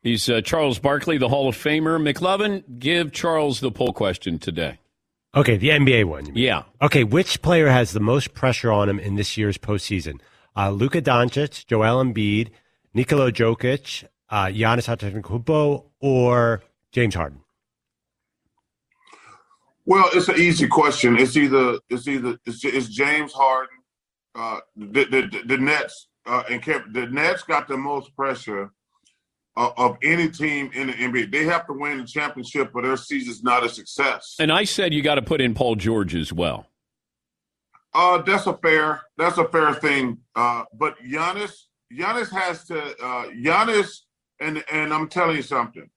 He's Charles Barkley, the Hall of Famer. McLovin, give Charles the poll question today. Okay, the NBA one. Yeah. Okay, which player has the most pressure on him in this year's postseason? Luka Doncic, Joel Embiid, Nikola Jokic, Giannis Antetokounmpo, or James Harden? Well, it's an easy question. It's James Harden. The Nets the Nets got the most pressure of any team in the NBA. They have to win the championship, but their season's not a success. And I said you got to put in Paul George as well. That's a fair thing. But Giannis has to Giannis, and I'm telling you something.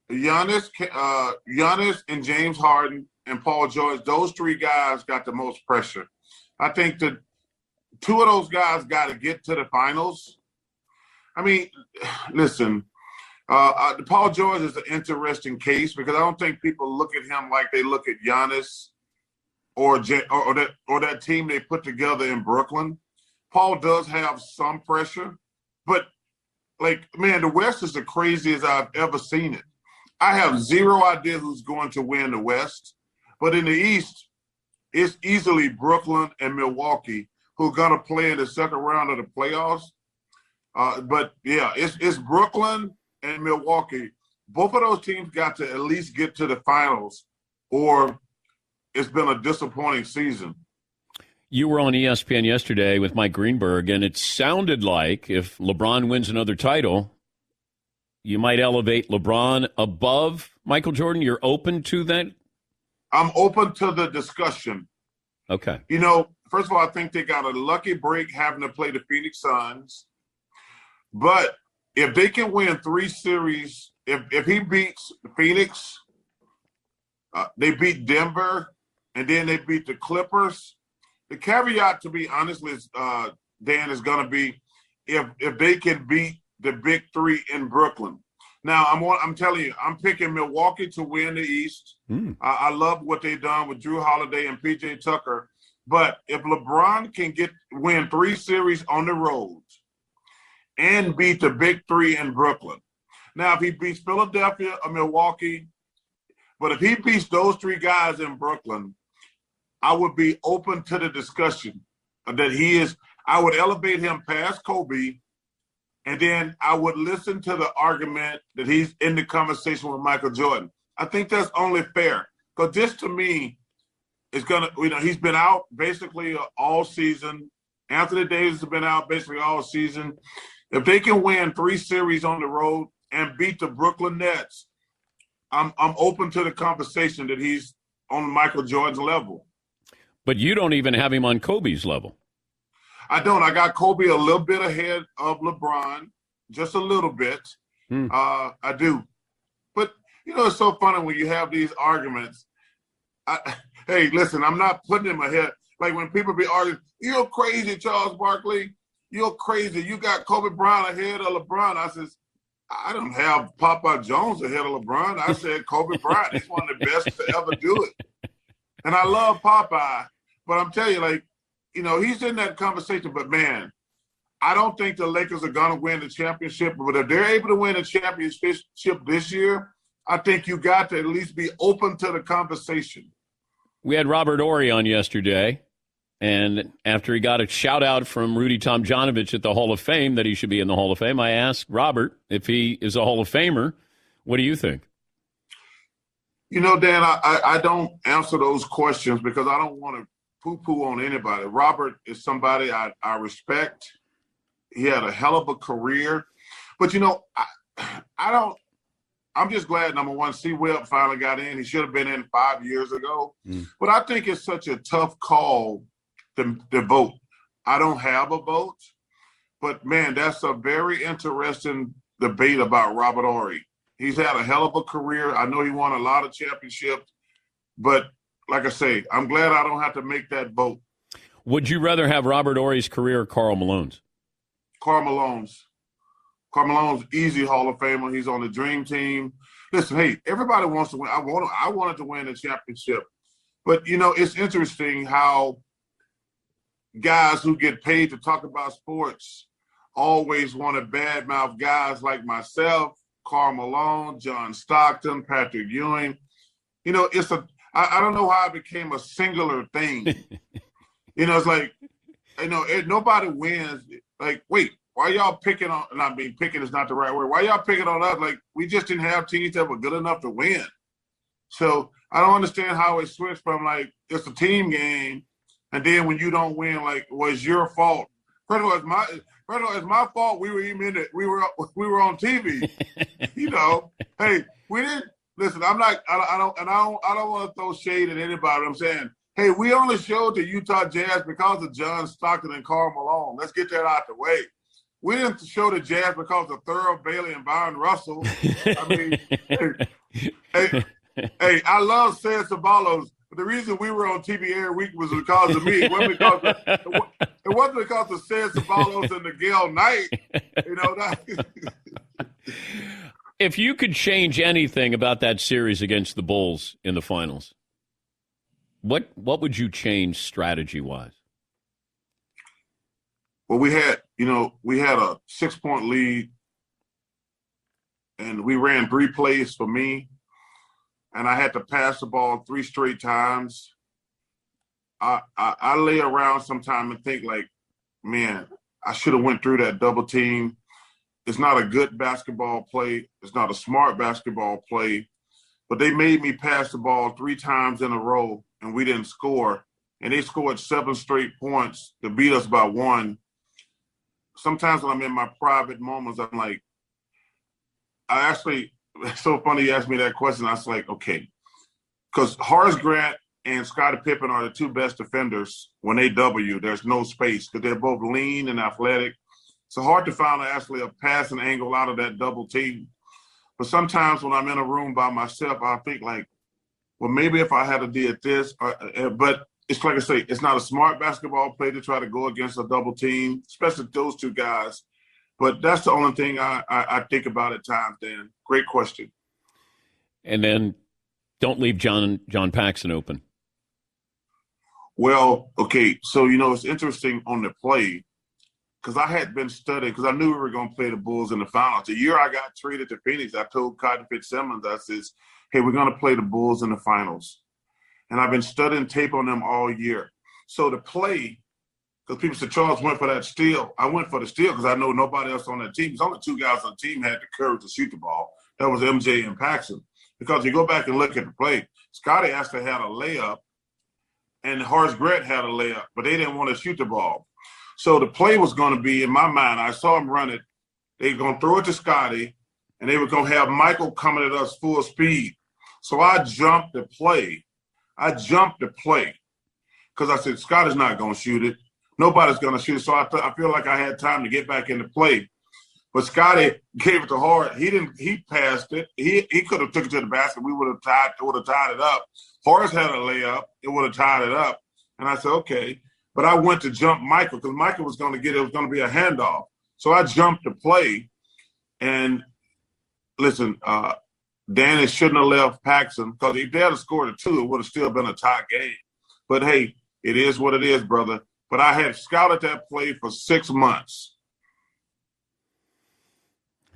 Giannis and James Harden and Paul George, those three guys got the most pressure. I think that two of those guys got to get to the finals. I mean, listen, Paul George is an interesting case because I don't think people look at him like they look at Giannis or that team they put together in Brooklyn. Paul does have some pressure, but the West is the craziest I've ever seen it. I have zero idea who's going to win the West, but in the East, it's easily Brooklyn and Milwaukee who are going to play in the second round of the playoffs. But yeah, it's Brooklyn and Milwaukee. Both of those teams got to at least get to the finals, or it's been a disappointing season. You were on ESPN yesterday with Mike Greenberg, and it sounded like if LeBron wins another title, you might elevate LeBron above Michael Jordan. You're open to that? I'm open to the discussion. Okay. First of all, I think they got a lucky break having to play the Phoenix Suns. But if they can win 3 series, if he beats Phoenix, they beat Denver, and then they beat the Clippers. The caveat, to be honest with Dan, is going to be if they can beat the big three in Brooklyn. Now, I'm telling you, I'm picking Milwaukee to win the East. I love what they've done with Drew Holiday and P.J. Tucker. But if LeBron can win 3 series on the road and beat the big three in Brooklyn. Now, if he beats Philadelphia or Milwaukee, but if he beats those 3 guys in Brooklyn, I would be open to the discussion that he is. I would elevate him past Kobe, and then I would listen to the argument that he's in the conversation with Michael Jordan. I think that's only fair because this, to me, is going to, he's been out basically all season. Anthony Davis has been out basically all season. If they can win 3 series on the road and beat the Brooklyn Nets, I'm open to the conversation that he's on Michael Jordan's level. But you don't even have him on Kobe's level. I don't. I got Kobe a little bit ahead of LeBron, just a little bit. I do. But, it's so funny when you have these arguments. Hey, listen, I'm not putting him ahead. Like when people be arguing, you're crazy, Charles Barkley. You're crazy. You got Kobe Bryant ahead of LeBron. I says, I don't have Papa Jones ahead of LeBron. I said Kobe Bryant. He's one of the best to ever do it. And I love Popeye. But I'm telling you, he's in that conversation. But, man, I don't think the Lakers are going to win the championship. But if they're able to win the championship this year, I think you got to at least be open to the conversation. We had Robert Horry on yesterday, and after he got a shout-out from Rudy Tomjanovich at the Hall of Fame that he should be in the Hall of Fame, I asked Robert if he is a Hall of Famer. What do you think? Dan, I don't answer those questions because I don't want to poo-poo on anybody. Robert is somebody I respect. He had a hell of a career. But, I'm just glad, number one, C-Webb finally got in. He should have been in 5 years ago. But I think it's such a tough call to vote. I don't have a vote. But, man, that's a very interesting debate about Robert Horry. He's had a hell of a career. I know he won a lot of championships. But, like I say, I'm glad I don't have to make that vote. Would you rather have Robert Horry's career or Karl Malone's? Karl Malone's. Karl Malone's easy Hall of Famer. He's on the dream team. Listen, hey, everybody wants to win. I wanted to win a championship. But, it's interesting how guys who get paid to talk about sports always want to badmouth guys like myself, Karl Malone, John Stockton, Patrick Ewing. You know, I don't know how it became a singular thing. You know, it's like, you know, nobody wins. Like, wait, why y'all picking on, not being picking is not the right word. Why y'all picking on us? Like, we just didn't have teams that were good enough to win. So I don't understand how it switched from like, it's a team game. And then when you don't win, like, well, it's your fault. First of all, it's my fault. We were even in it. We were on TV. You know, hey, we didn't listen. I don't want to throw shade at anybody. I'm saying, hey, we only showed the Utah Jazz because of John Stockton and Karl Malone. Let's get that out the way. We didn't show the Jazz because of Thurl Bailey and Byron Russell. I mean, hey, I love Ced Ceballos. But the reason we were on TV every week was because of me. It wasn't because of Ced Ceballos and Miguel Knight. You know that. If you could change anything about that series against the Bulls in the finals, what would you change strategy-wise? Well, we had a 6-point lead, and we ran 3 plays for me. And I had to pass the ball 3 straight times. I lay around sometime and think like, man, I should have went through that double team. It's not a good basketball play. It's not a smart basketball play. But they made me pass the ball 3 times in a row, and we didn't score. And they scored 7 straight points to beat us by 1. Sometimes when I'm in my private moments, I'm like, it's so funny you asked me that question. I was like, okay. Because Horace Grant and Scottie Pippen are the 2 best defenders. When they double you, there's no space because they're both lean and athletic. It's hard to find actually a passing angle out of that double team. But sometimes when I'm in a room by myself, I think like, well, maybe if I had did this. But it's like I say, it's not a smart basketball play to try to go against a double team, especially those 2 guys. But that's the only thing I think about at times, Dan. Great question. And then don't leave John Paxson open. Well, okay, so, you know, it's interesting on the play because I had been studying because I knew we were going to play the Bulls in the finals. The year I got traded to Phoenix, I told Cotton Fitzsimmons, I says, hey, we're going to play the Bulls in the finals. And I've been studying tape on them all year. So the play – because people said Charles went for that steal. I went for the steal because I know nobody else on that team. There's only 2 guys on the team had the courage to shoot the ball. That was MJ and Paxson. Because you go back and look at the play, Scottie actually had a layup, and Horace Grant had a layup, but they didn't want to shoot the ball. So the play was going to be, in my mind, I saw him run it. They were going to throw it to Scottie, and they were going to have Michael coming at us full speed. So I jumped the play. Because I said, Scottie's not going to shoot it. Nobody's going to shoot it, so I feel like I had time to get back into play. But Scottie gave it to Horace. He passed it. He could have took it to the basket. We would have tied it up. Horace had a layup. It would have tied it up. And I said, okay. But I went to jump Michael because Michael was going to get it. It was going to be a handoff. So I jumped the play. And listen, Danny shouldn't have left Paxson because if they had scored a 2, it would have still been a tie game. But, hey, it is what it is, brother. But I had scouted that play for 6 months.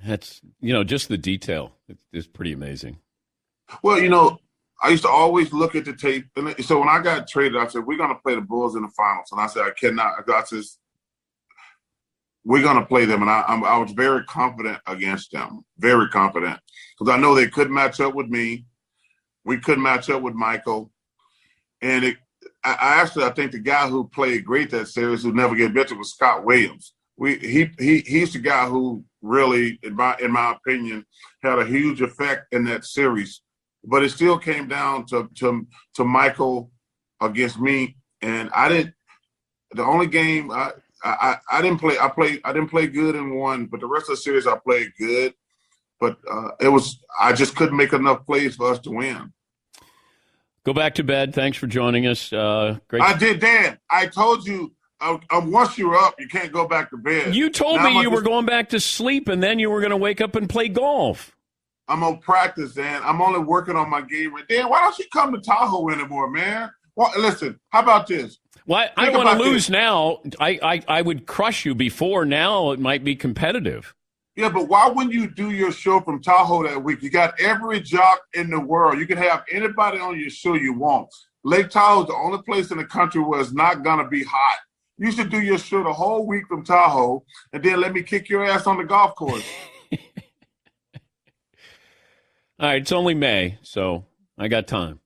That's, just the detail is pretty amazing. Well, I used to always look at the tape. And so when I got traded, I said, we're going to play the Bulls in the finals. And I said, I cannot. I said, we're going to play them. And I was very confident against them, very confident. Because I know they couldn't match up with me. We couldn't match up with Michael. And I think the guy who played great that series, who never get mentioned, was Scott Williams. He's the guy who really, in my opinion, had a huge effect in that series. But it still came down to Michael against me, and I didn't. The only game I didn't play. I didn't play good in one, but the rest of the series I played good. But I just couldn't make enough plays for us to win. Go back to bed. Thanks for joining us. Great. I did, Dan. I told you, once you're up, you can't go back to bed. You told me you were going back to sleep, and then you were going to wake up and play golf. I'm going to practice, Dan. I'm only working on my game. Dan, why don't you come to Tahoe anymore, man? Well, listen, how about this? Well, I want to lose now. I would crush you before. Now it might be competitive. Yeah, but why wouldn't you do your show from Tahoe that week? You got every jock in the world. You can have anybody on your show you want. Lake Tahoe is the only place in the country where it's not going to be hot. You should do your show the whole week from Tahoe, and then let me kick your ass on the golf course. All right, it's only May, so I got time.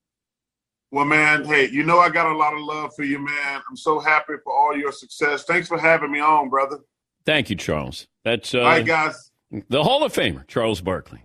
Well, man, hey, you know I got a lot of love for you, man. I'm so happy for all your success. Thanks for having me on, brother. Thank you, Charles. That's all right, guys. The Hall of Famer, Charles Barkley.